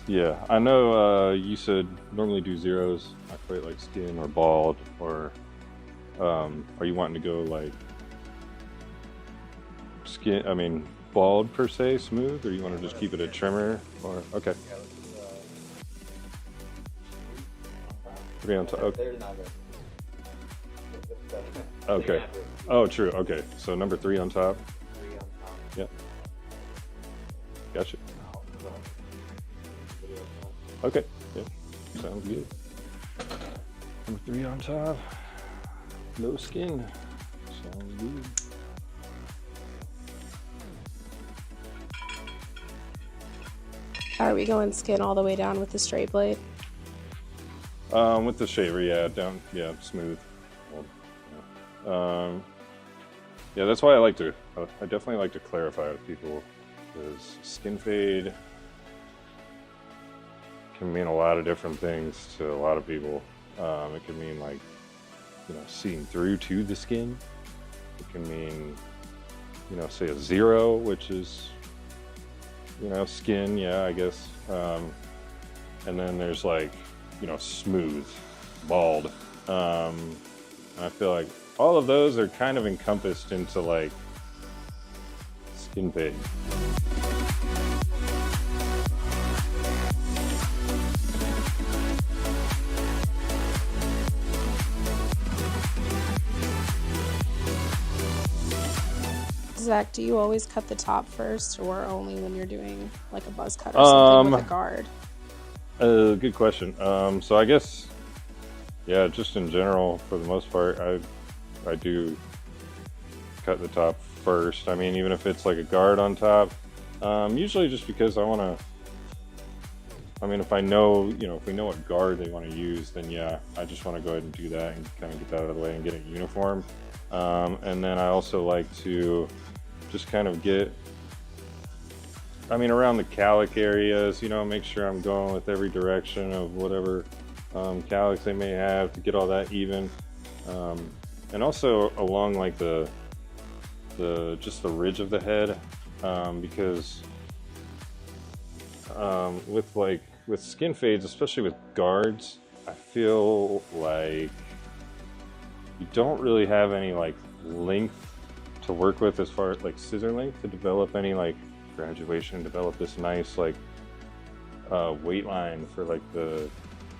Yeah, I know you said normally do zeros, not quite like skin or bald, or are you wanting to go like skin, I mean bald per se, smooth, or you want to just keep it a trimmer? Or okay, three on top. Okay. Okay. Oh, true. Okay, so number three on top. Yep. Gotcha. Okay. Yep. Sounds good. Number three on top. No skin. Sounds good. Are we going skin all the way down with the straight blade? With the shaver, yeah, down, yeah, smooth. Well, yeah, that's why I like to. I definitely like to clarify with people, because skin fade can mean a lot of different things to a lot of people. It can mean like, seeing through to the skin. It can mean, say a zero, which is, skin, yeah, I guess. And then there's like, smooth, bald. I feel like all of those are kind of encompassed into like skin fade. Zach, do you always cut the top first, or only when you're doing like a buzz cut or something with a guard? Good question. So I guess, yeah, just in general, for the most part, I do cut the top first. I mean, even if it's like a guard on top, usually just because I want to. I mean, if I know, if we know what guard they want to use, then yeah, I just want to go ahead and do that and kind of get that out of the way and get it uniform. And then I also like to just kind of get, around the calic areas, make sure I'm going with every direction of whatever calics they may have to get all that even. And also along like just the ridge of the head, because with skin fades, especially with guards, I feel like you don't really have any like length to work with as far as like scissor length to develop any like graduation, develop this nice like weight line for like the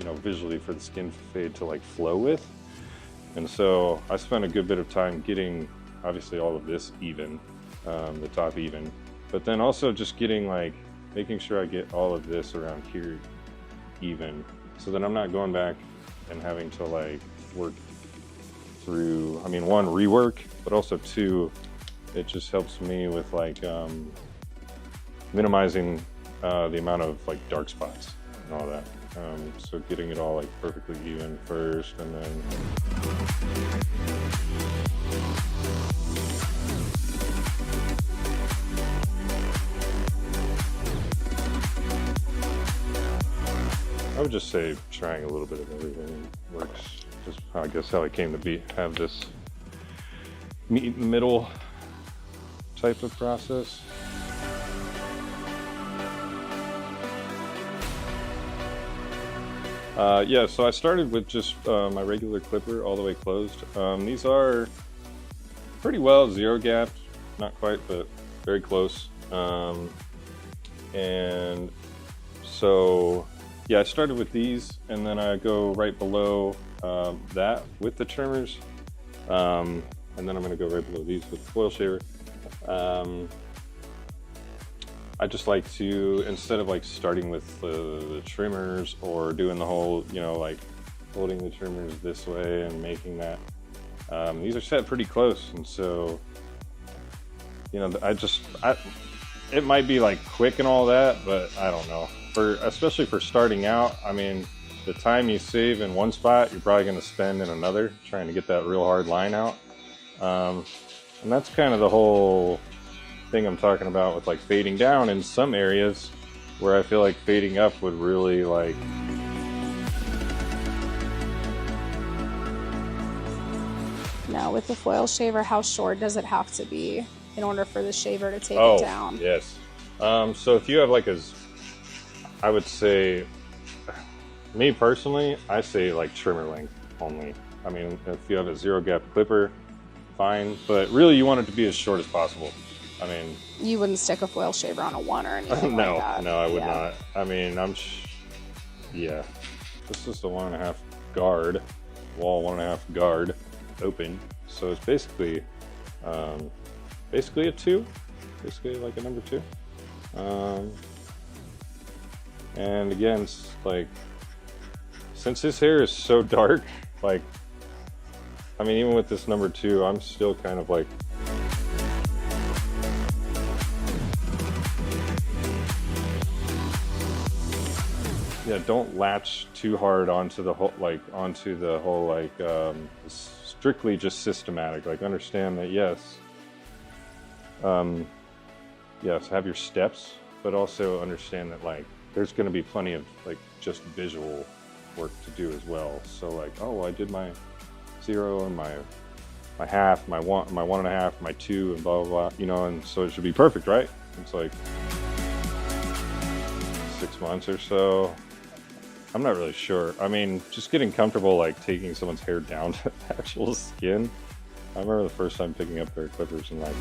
visually for the skin fade to like flow with. And so I spent a good bit of time getting obviously all of this even, the top even, but then also just getting like making sure I get all of this around here even, so that I'm not going back and having to like work through, one, rework, but also two, it just helps me with like minimizing the amount of like dark spots and all that. So getting it all like perfectly even first, and then I would just say trying a little bit of everything works. Just I guess how I came to have this meet in the middle type of process. Yeah, so I started with just my regular clipper all the way closed. These are pretty well zero gapped, not quite, but very close. And so, yeah, I started with these, and then I go right below that with the trimmers. And then I'm gonna go right below these with the foil shaver. I just like to, instead of like starting with the trimmers or doing the whole, like holding the trimmers this way and making that, these are set pretty close. And so, it might be like quick and all that, but I don't know. Especially for starting out, the time you save in one spot, you're probably going to spend in another, trying to get that real hard line out. And that's kind of the whole thing I'm talking about with like fading down in some areas where I feel like fading up would really like. Now with the foil shaver, how short does it have to be in order for the shaver to take it down? Yes. So if you have like I would say, me personally, I say like trimmer length only. I mean, if you have a 0 gap clipper, fine, but really you want it to be as short as possible. I mean, you wouldn't stick a foil shaver on a 1 or anything like that. No, I would not. I mean, yeah, this is the 1.5 guard, wall 1.5 guard open. So it's basically a 2, basically like a number 2. And again, it's like, since his hair is so dark, like, I mean, even with this number 2, I'm still kind of like, yeah, don't latch too hard onto the whole, strictly just systematic. Like, understand that, yes, have your steps, but also understand that, like, there's going to be plenty of, like, just visual work to do as well. So, like, oh, I did my 0 and my half, my 1.5, my 2, and blah, blah, blah, you know, and so it should be perfect, right? It's like 6 months or so. I'm not really sure. I mean, just getting comfortable, like, taking someone's hair down to the actual skin. I remember the first time picking up their clippers and, like,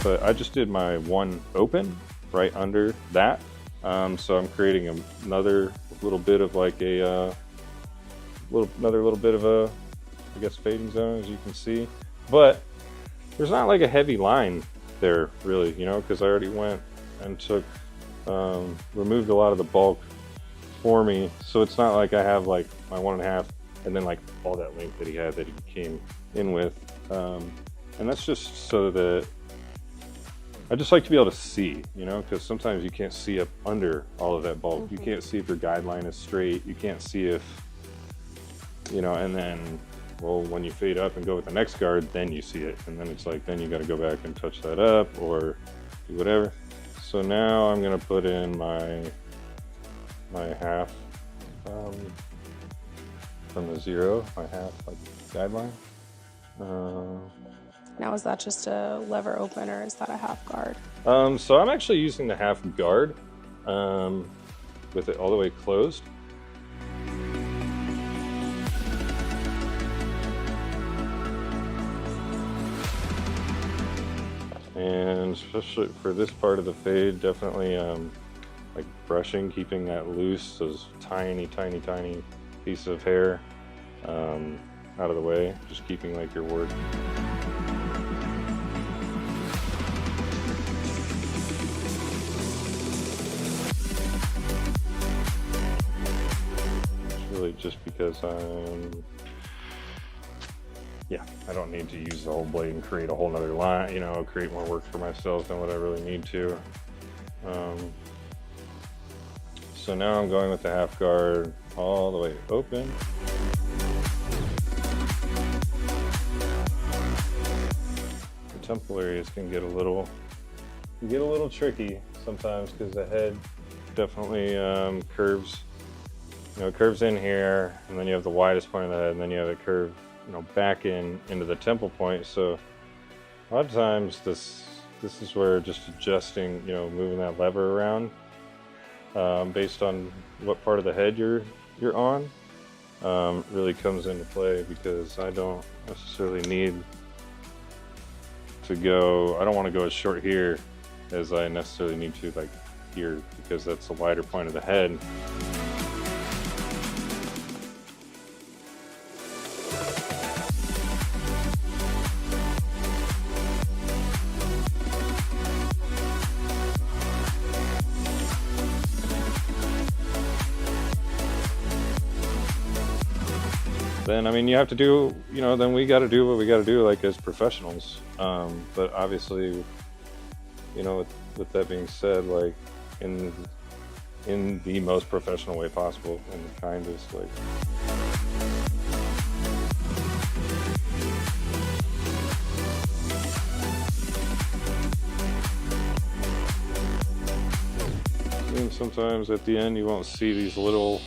but I just did my 1 open right under that. So I'm creating another little bit of like another little bit of a, I guess, fading zone, as you can see. But there's not like a heavy line there, really, you know, because I already went and took, removed a lot of the bulk for me. So it's not like I have like my 1.5 and then like all that length that he had that he came in with. And that's just so that I just like to be able to see, you know, because sometimes you can't see up under all of that bulk. You can't see if your guideline is straight. You can't see if, you know, and then, well, when you fade up and go with the next guard, then you see it. And then it's like, then you got to go back and touch that up or do whatever. So now I'm going to put in my half from the 0, my half like guideline. Now, is that just a lever open or is that a half guard? So I'm actually using the half guard with it all the way closed. And especially for this part of the fade, definitely like brushing, keeping that loose, those tiny, tiny, tiny pieces of hair out of the way, just keeping like your work. Really just because I don't need to use the whole blade and create a whole nother line, you know, create more work for myself than what I really need to. So now I'm going with the half guard all the way open. The temple areas can get a little tricky sometimes because the head definitely curves. You know, it curves in here, and then you have the widest point of the head, and then you have it curve, you know, back into the temple point. So a lot of times this is where just adjusting, you know, moving that lever around based on what part of the head you're on really comes into play, because I don't necessarily need to go, I don't want to go as short here as I necessarily need to like here, because that's the wider point of the head. Then, I mean, you have to do, you know, then we got to do what we got to do, like, as professionals. But obviously, you know, with that being said, like, in the most professional way possible, and the kindest, like. And sometimes at the end, you won't see these little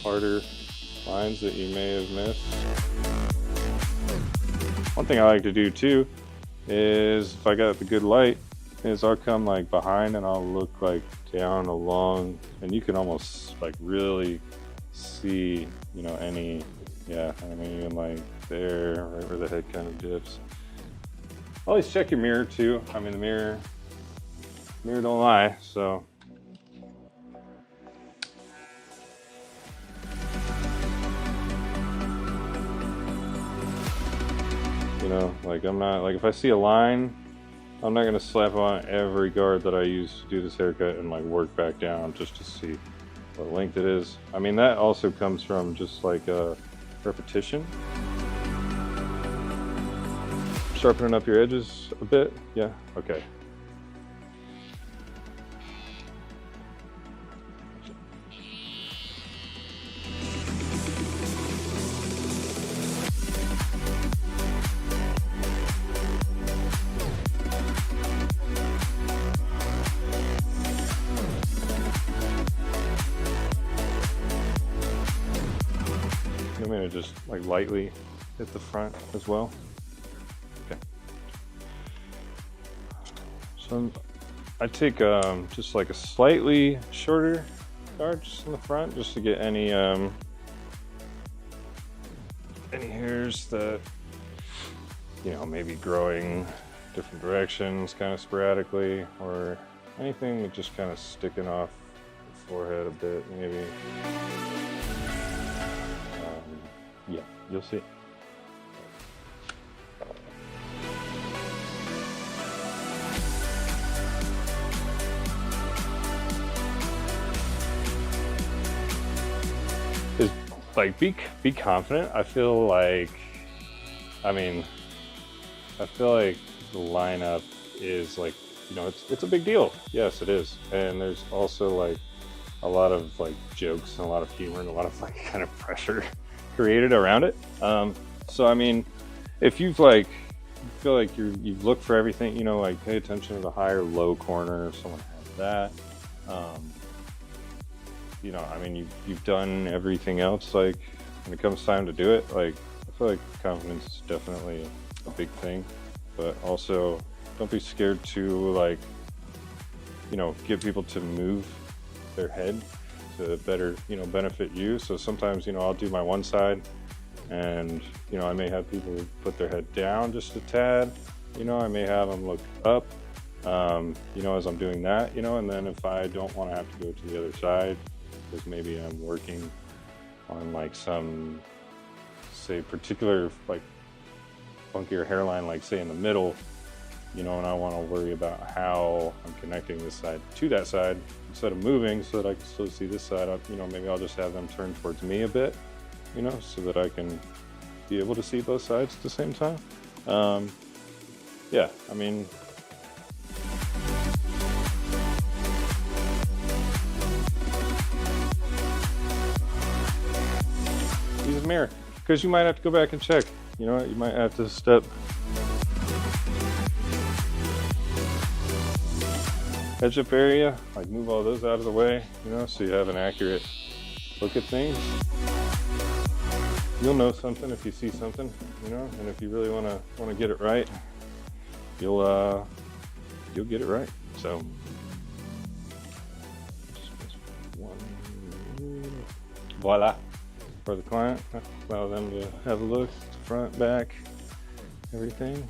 harder lines that you may have missed. One thing I like to do too is, if I got the good light, is I'll come like behind and I'll look like down along, and you can almost like really see, you know, any, yeah, I mean, even like there, right where the head kind of dips. Always check your mirror too. I mean, the mirror don't lie, so. You know, like I'm not, like if I see a line, I'm not gonna slap on every guard that I use to do this haircut and like work back down just to see what length it is. I mean, that also comes from just like repetition. Sharpening up your edges a bit, yeah, okay. I'm gonna just like lightly hit the front as well. Okay. So I take just like a slightly shorter guard just in the front, just to get any hairs that, you know, maybe growing different directions kind of sporadically, or anything that just kind of sticking off the forehead a bit maybe. Yeah, you'll see. Is like be confident. I feel like, I mean, I feel like the lineup is like, you know, it's a big deal. Yes, it is. And there's also like a lot of like jokes and a lot of humor and a lot of like kind of pressure created around it. So I mean, if you've like, you feel like you've looked for everything, you know, like pay attention to the high or low corner if someone has that. You know, I mean, you've done everything else. Like when it comes time to do it, like I feel like confidence is definitely a big thing, but also don't be scared to like, you know, get people to move their head to better, you know, benefit you. So sometimes, you know, I'll do my one side and, you know, I may have people put their head down just a tad, you know, I may have them look up, you know, as I'm doing that, you know, and then if I don't want to have to go to the other side, because maybe I'm working on like some, say, particular like funkier hairline, like say in the middle, you know, and I want to worry about how I'm connecting this side to that side instead of moving so that I can still see this side. You know, maybe I'll just have them turn towards me a bit, you know, so that I can be able to see both sides at the same time. Yeah, I mean, use a mirror, because you might have to go back and check. You know what, you might have to step edge up area, like move all those out of the way, you know, so you have an accurate look at things. You'll know something if you see something, you know, and if you really want to get it right, you'll get it right. So voila for the client. Allow them to have a look, front, back, everything.